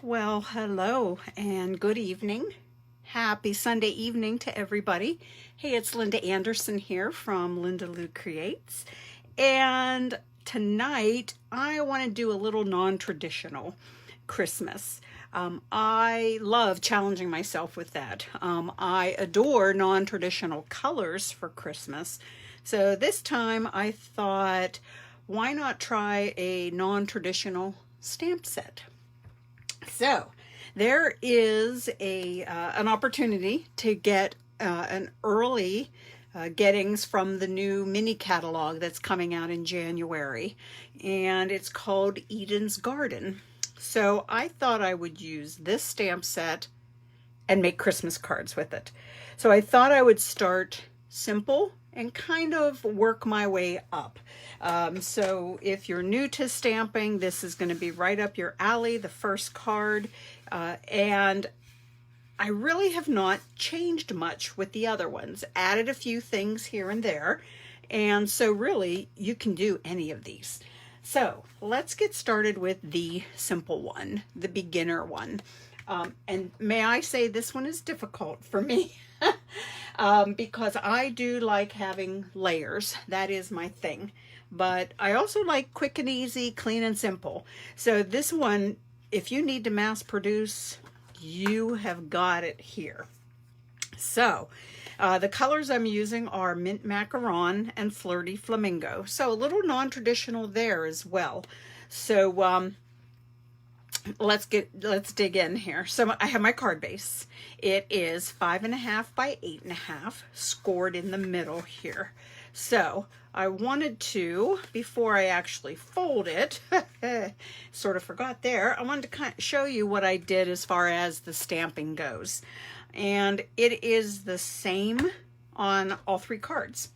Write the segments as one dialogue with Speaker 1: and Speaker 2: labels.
Speaker 1: Well, hello and good evening. Happy Sunday evening to everybody. Hey, it's Linda Anderson here from Linda Lou Creates. And tonight I want to do a little non-traditional Christmas. I love challenging myself with that. I adore non-traditional colors for Christmas. So this time I thought, why not try a non-traditional stamp set? So there is an opportunity to get an early gettings from the new mini catalog that's coming out in January, and it's called Eden's Garden. So I thought I would use this stamp set and make Christmas cards with it. So I thought I would start simple and kind of work my way up. So if you're new to stamping, this is going to be right up your alley, the first card. And I really have not changed much with the other ones. Added a few things here and there. And so really, you can do any of these. So let's get started with the simple one, the beginner one. And may I say this one is difficult for me because I do like having layers. That is my thing. But I also like quick and easy, clean and simple. So this one, if you need to mass produce, you have got it here. So the colors I'm using are Mint Macaron and Flirty Flamingo. So a little non-traditional there as well. So let's dig in here. So I have my card base. It is 5.5 by 8.5, scored in the middle here. So I wanted to, before I actually fold it, sort of forgot there, I wanted to kind of show you what I did as far as the stamping goes. And it is the same on all three cards.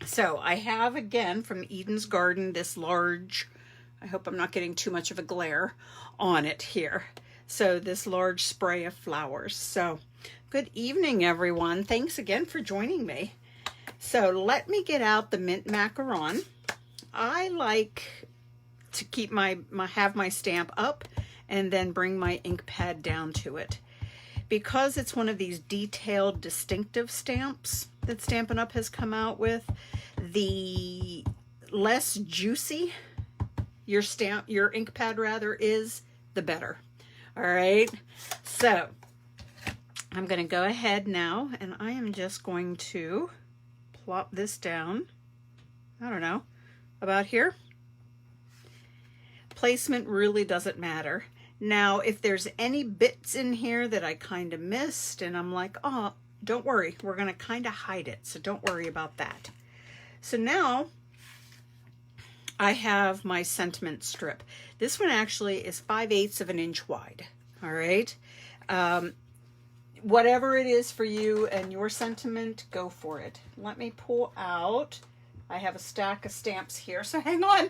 Speaker 1: So I have, again, from Eden's Garden, this large, I hope I'm not getting too much of a glare on it here. So this large spray of flowers. So good evening, everyone. Thanks again for joining me. So let me get out the Mint Macaron. I like to keep have my stamp up and then bring my ink pad down to it. Because it's one of these detailed, distinctive stamps that Stampin' Up has come out with, the less juicy your ink pad rather is, the better. All right. So I'm going to go ahead now and I am just going to plop this down. I don't know, about here. Placement really doesn't matter. Now, if there's any bits in here that I kind of missed and I'm like, oh, don't worry, we're going to kind of hide it. So don't worry about that. So now I have my sentiment strip. This one actually is 5/8 of an inch wide. All right. Whatever it is for you and your sentiment, go for it. Let me pull out. I have a stack of stamps here, so hang on.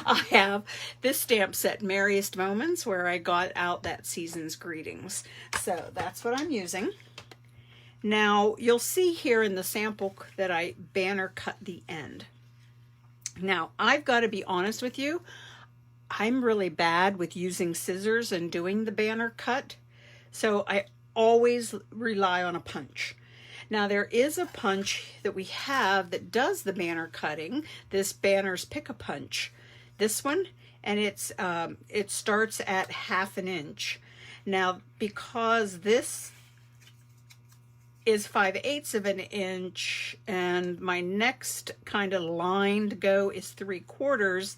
Speaker 1: I have this stamp set, Merriest Moments, where I got out that season's greetings. So that's what I'm using. Now, you'll see here in the sample that I banner cut the end. Now, I've got to be honest with you. I'm really bad with using scissors and doing the banner cut. So I always rely on a punch. Now there is a punch that we have that does the banner cutting, this Banner's Pick-a-Punch. This one, and it starts at 1/2 inch. Now because this is 5/8 of an inch and my next kind of line to go is 3/4,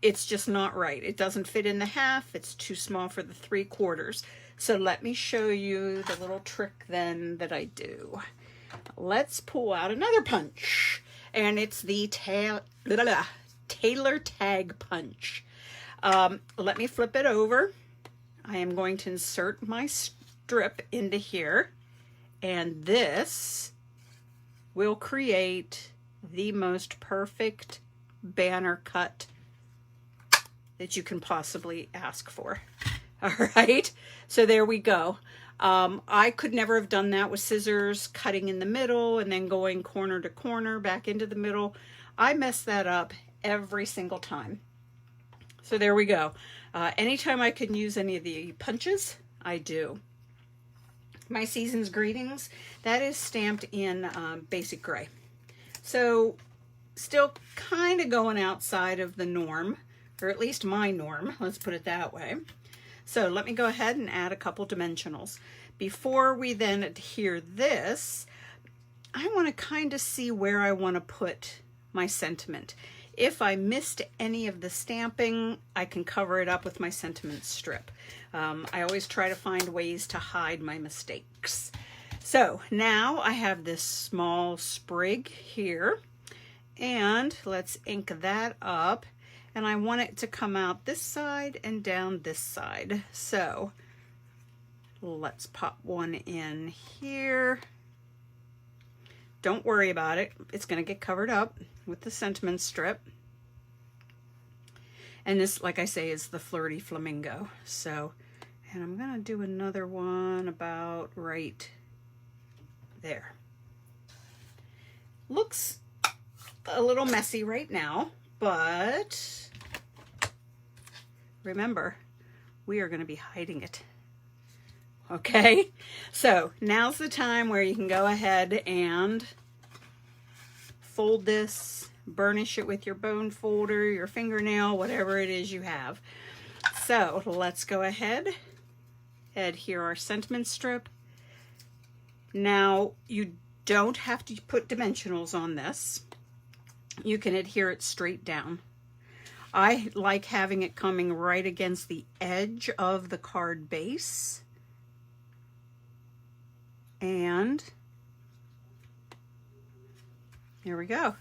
Speaker 1: it's just not right. It doesn't fit in the 1/2. It's too small for the 3/4. So let me show you the little trick then that I do. Let's pull out another punch. And it's the Tailor Tag Punch. Let me flip it over. I am going to insert my strip into here. And this will create the most perfect banner cut that you can possibly ask for. All right, so there we go. I could never have done that with scissors, cutting in the middle and then going corner to corner back into the middle. I mess that up every single time. So there we go. Anytime I can use any of the punches, I do. My Season's Greetings, that is stamped in basic gray. So still kind of going outside of the norm, or at least my norm, let's put it that way. So let me go ahead and add a couple dimensionals. Before we then adhere this, I want to kind of see where I want to put my sentiment. If I missed any of the stamping, I can cover it up with my sentiment strip. I always try to find ways to hide my mistakes. So now I have this small sprig here, and let's ink that up. And I want it to come out this side and down this side. So let's pop one in here. Don't worry about it. It's going to get covered up with the sentiment strip. And this, like I say, is the Flirty Flamingo. So, and I'm going to do another one about right there. Looks a little messy right now, but remember, we are going to be hiding it. Okay, so now's the time where you can go ahead and fold this, burnish it with your bone folder, your fingernail, whatever it is you have. So let's go ahead, adhere our sentiment strip. Now you don't have to put dimensionals on this. You can adhere it straight down. I like having it coming right against the edge of the card base. And there we go.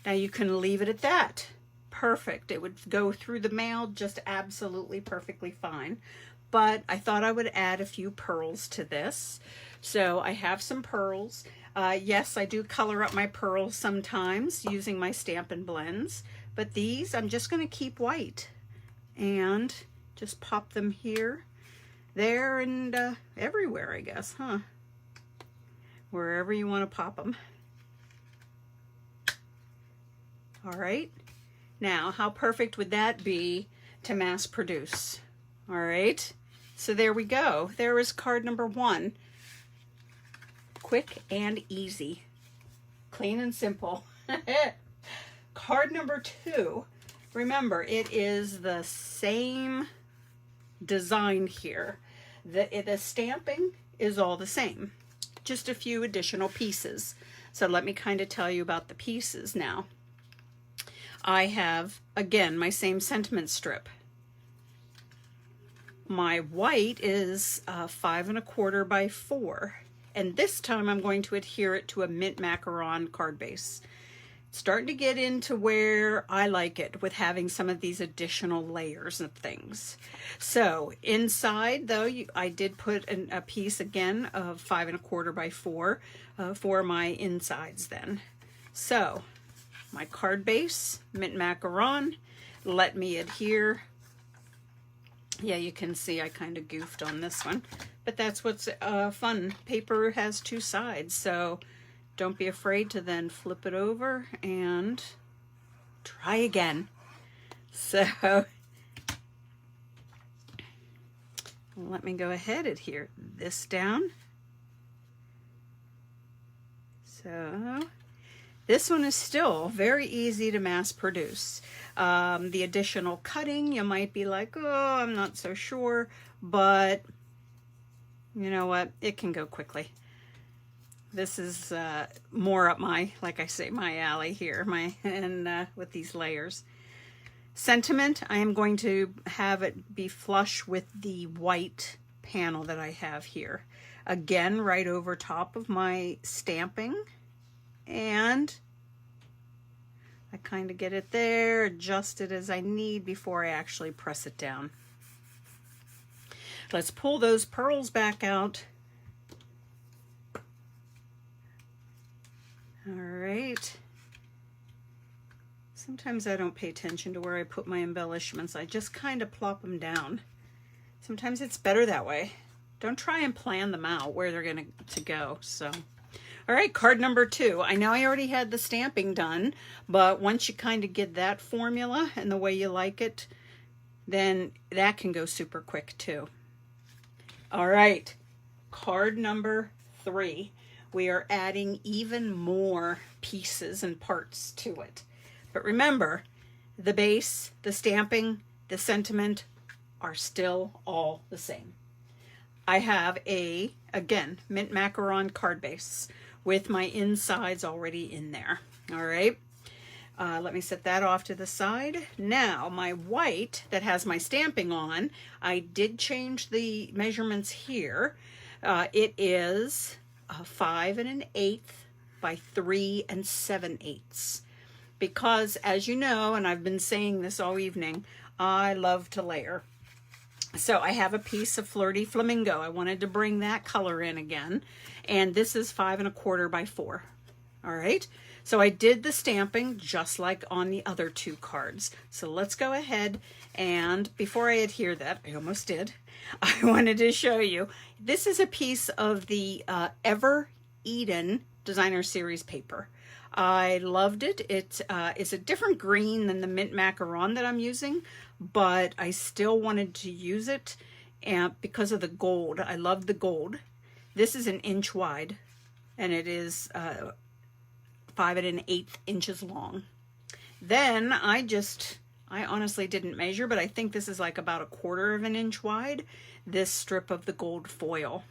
Speaker 1: Now you can leave it at that. Perfect. It would go through the mail just absolutely perfectly fine. But I thought I would add a few pearls to this. So I have some pearls. Yes, I do color up my pearls sometimes using my Stampin' Blends. But these I'm just going to keep white. And just pop them here, there, and everywhere, I guess, huh? Wherever you want to pop them. All right. Now, how perfect would that be to mass produce? All right. So there we go. There is card number 1. Quick and easy. Clean and simple. Card number 2. Remember, it is the same design here. The stamping is all the same, just a few additional pieces. So let me kind of tell you about the pieces now. I have, again, my same sentiment strip. My white is 5 1/4 by 4, and this time I'm going to adhere it to a mint macaron card base. Starting to get into where I like it with having some of these additional layers and things. So inside, though, I did put a piece again of 5 1/4 by 4 for my insides then. So my card base, mint macaron, let me adhere. Yeah, you can see I kind of goofed on this one, but that's what's fun. Paper has 2 sides, so don't be afraid to then flip it over and try again. So let me go ahead and adhere this down. So this one is still very easy to mass produce. The additional cutting, you might be like, oh, I'm not so sure, but you know what? It can go quickly. This is more up my, like I say, my alley here, with these layers. Sentiment, I am going to have it be flush with the white panel that I have here. Again, right over top of my stamping. And I kind of get it there, adjust it as I need before I actually press it down. Let's pull those pearls back out. All right. Sometimes I don't pay attention to where I put my embellishments. I just kind of plop them down. Sometimes it's better that way. Don't try and plan them out where they're going to go. So, all All right, card number 2. I know I already had the stamping done, but once you kind of get that formula and the way you like it, then that can go super quick too. All right, card number 3. We are adding even more pieces and parts to it. But remember, the base, the stamping, the sentiment are still all the same. I have a, again, mint macaron card base with my insides already in there. All right. Let me set that off to the side. Now, my white that has my stamping on, I did change the measurements here. It is 5 1/8 by 3 7/8. Because, as you know, and I've been saying this all evening, I love to layer. So I have a piece of Flirty Flamingo. I wanted to bring that color in again. And this is 5 1/4 by 4. All right. So I did the stamping just like on the other 2 cards. So let's go ahead, and before I adhere that, I almost did, I wanted to show you. This is a piece of the Ever Eden Designer Series paper. I loved it. It is a different green than the mint macaron that I'm using, but I still wanted to use it because of the gold. I love the gold. This is 1 inch wide, and it is 5 1/8 inches long. Then I honestly didn't measure, but I think this is like about 1/4 of an inch wide, this strip of the gold foil.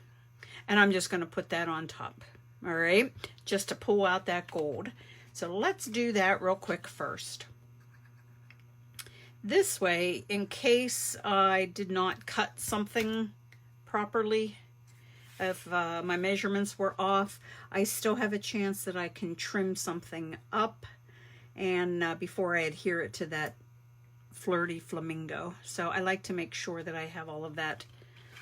Speaker 1: And I'm just going to put that on top. All right, just to pull out that gold. So let's do that real quick first. This way, in case I did not cut something properly, if my measurements were off, I still have a chance that I can trim something up and before I adhere it to that Flirty Flamingo. So I like to make sure that I have all of that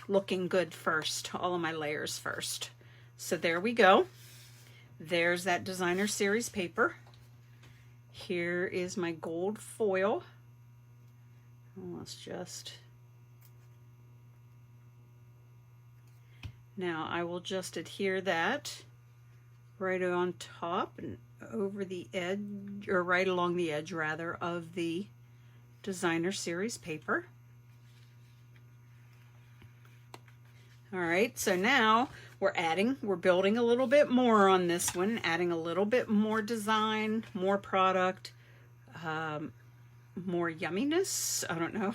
Speaker 1: looking good first, all of my layers first. So there we go. There's that Designer Series paper. Here is my gold foil. Let's just... Now I will just adhere that right on top and over the edge, or right along the edge rather, of the Designer Series paper. All right, so now we're building a little bit more on this one, adding a little bit more design, more product, more yumminess. I don't know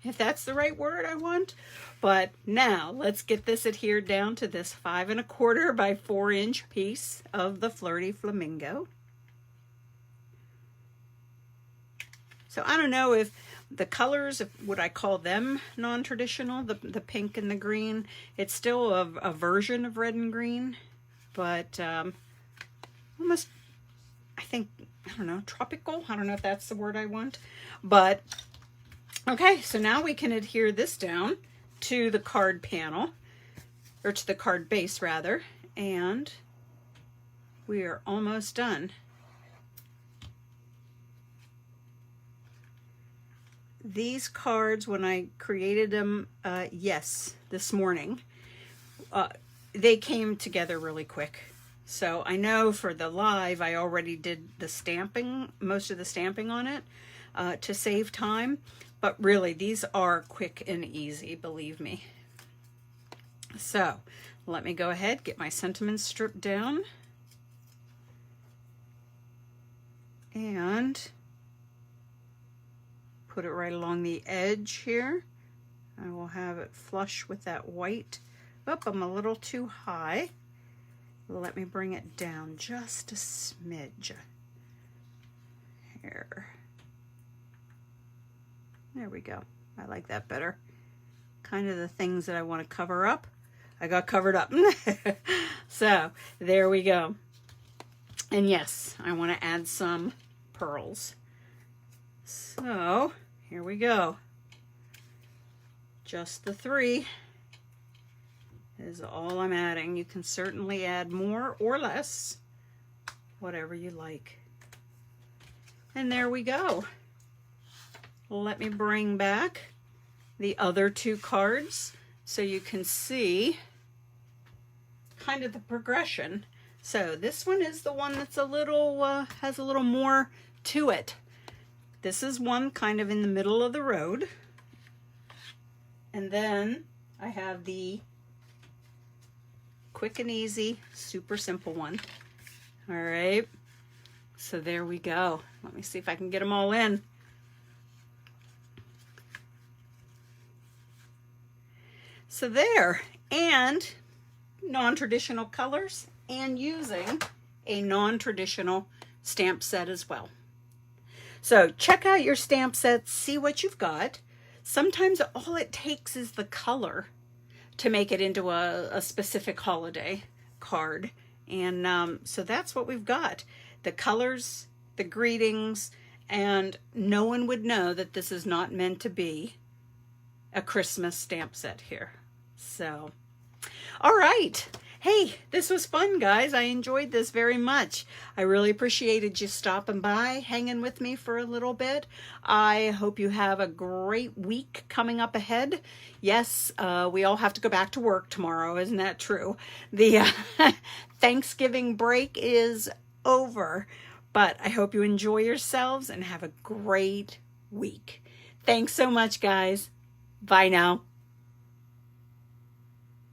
Speaker 1: if that's the right word I want, but now let's get this adhered down to this 5 1/4 by 4 inch piece of the Flirty Flamingo. So I don't know if the colors, would I call them non-traditional, the pink and the green. It's still a version of red and green, but almost, I think, I don't know, tropical. I don't know if that's the word I want. But, okay, so now we can adhere this down to the card panel, or to the card base, rather. And we are almost done. These cards, when I created them, this morning, they came together really quick. So I know for the live, I already did the stamping, most of the stamping on it, to save time. But really, these are quick and easy, believe me. So let me go ahead, get my sentiments stripped down. And put it right along the edge here. I will have it flush with that white. Oh, I'm a little too high. Let me bring it down just a smidge. Here. There we go. I like that better. Kind of the things that I want to cover up, I got covered up. So there we go. And yes, I want to add some pearls. So here we go. Just the 3 is all I'm adding. You can certainly add more or less, whatever you like. And there we go. Let me bring back the other 2 cards so you can see kind of the progression. So this one is the one that's a little, has a little more to it. This is one kind of in the middle of the road. And then I have the quick and easy, super simple one. All right. So there we go. Let me see if I can get them all in. So there, and non-traditional colors, and using a non-traditional stamp set as well. So check out your stamp sets, see what you've got. Sometimes all it takes is the color to make it into a specific holiday card. And so that's what we've got. The colors, the greetings, and no one would know that this is not meant to be a Christmas stamp set here. So, all right. Hey, this was fun, guys. I enjoyed this very much. I really appreciated you stopping by, hanging with me for a little bit. I hope you have a great week coming up ahead. Yes, we all have to go back to work tomorrow. Isn't that true? The Thanksgiving break is over, but I hope you enjoy yourselves and have a great week. Thanks so much, guys. Bye now.